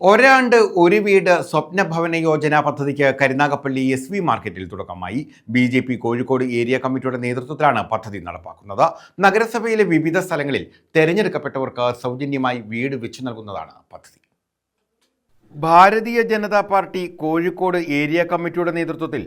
ഒരാണ്ട് ഒരു വീട് സ്വപ്ന ഭവന യോജന പദ്ധതിക്ക് കരുനാഗപ്പള്ളി SV മാർക്കറ്റിൽ തുടക്കമായി. BJP കോഴിക്കോട് ഏരിയ കമ്മിറ്റിയുടെ നേതൃത്വത്തിലാണ് പദ്ധതി നടപ്പാക്കുന്നത്. നഗരസഭയിലെ വിവിധ സ്ഥലങ്ങളിൽ തെരഞ്ഞെടുക്കപ്പെട്ടവർക്ക് സൗജന്യമായി വീട് വെച്ചു നൽകുന്നതാണ് പദ്ധതി. ഭാരതീയ ജനതാ പാർട്ടി കോഴിക്കോട് ഏരിയ കമ്മിറ്റിയുടെ നേതൃത്വത്തിൽ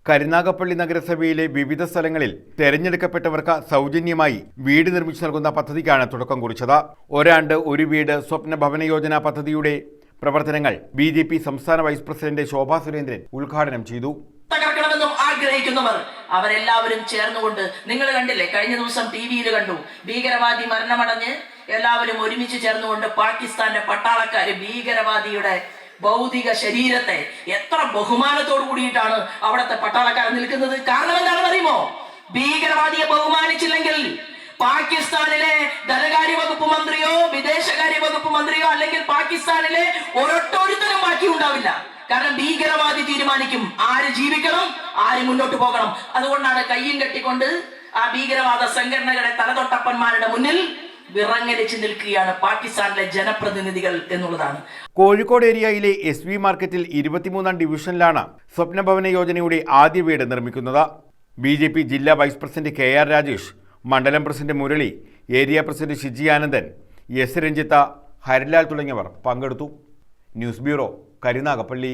കരുനാഗപ്പള്ളി നഗരസഭയിലെ വിവിധ സ്ഥലങ്ങളിൽ തെരഞ്ഞെടുക്കപ്പെട്ടവർക്ക് സൗജന്യമായി വീട് നിർമ്മിച്ചു നൽകുന്ന പദ്ധതിക്കാണ് തുടക്കം കുറിച്ചത്. ഒരാണ്ട് ഒരു വീട് സ്വപ്ന ഭവന യോജന പദ്ധതിയുടെ പ്രവർത്തനങ്ങൾ BJP സംസ്ഥാന വൈസ് പ്രസിഡന്റ് ശോഭാ സുരേന്ദ്രൻ ഉദ്ഘാടനം ചെയ്തു. തകർക്കണമെന്നും ആഗ്രഹിക്കുന്നവർ അവരെല്ലാവരും ചേർന്നുകൊണ്ട്, നിങ്ങൾ കണ്ടില്ലേ, കഴിഞ്ഞ ദിവസം TV-യിൽ കണ്ടു, ഭീകരവാദി മരണമടഞ്ഞ് എല്ലാവരും ഒരുമിച്ച് ചേർന്നുകൊണ്ട് പാകിസ്ഥാന്റെ പട്ടാളക്കാര് ഭീകരവാദിയുടെ ഭൗതിക ശരീരത്തെ എത്ര ബഹുമാനത്തോടു കൂടിയിട്ടാണ് അവിടുത്തെ പട്ടാളക്കാർ നിൽക്കുന്നത്. കാരണം എന്താണെന്ന് അറിയുമോ? ഭീകരവാദിയെ ബഹുമാനിച്ചില്ലെങ്കിൽ പാകിസ്ഥാനിലെ ധനകാര്യ വകുപ്പ് മന്ത്രിയോ വിദേശകാര്യ വകുപ്പ് മന്ത്രിയോ അല്ലെങ്കിൽ പാകിസ്ഥാനിലെ ഒരൊറ്റൊരുത്തരും ബാക്കി ഉണ്ടാവില്ല. കാരണം ഭീകരവാദി തീരുമാനിക്കും ആര് ജീവിക്കണം, ആര് മുന്നോട്ട് പോകണം. അതുകൊണ്ടാണ് കയ്യും കെട്ടിക്കൊണ്ട് ആ ഭീകരവാദ സംഘടനകളുടെ തലതൊട്ടപ്പന്മാരുടെ മുന്നിൽ വിറങ്ങലിച്ച് നിൽക്കുകയാണ് പാകിസ്ഥാനിലെ ജനപ്രതിനിധികൾ എന്നുള്ളതാണ്. കോഴിക്കോട് ഏരിയയിലെ SV മാർക്കറ്റിൽ 23-ാം ഡിവിഷനിലാണ് സ്വപ്നഭവന യോജനയുടെ ആദ്യ വീട് നിർമ്മിക്കുന്നത്. BJP ജില്ലാ വൈസ് പ്രസിഡന്റ് KR രാജേഷ്, മണ്ഡലം president Murali, area president Shiji Anandan, S Ranjitha, Harilal തുടങ്ങിയവർ പങ്കെടുത്തു. News bureau, Karunagappally.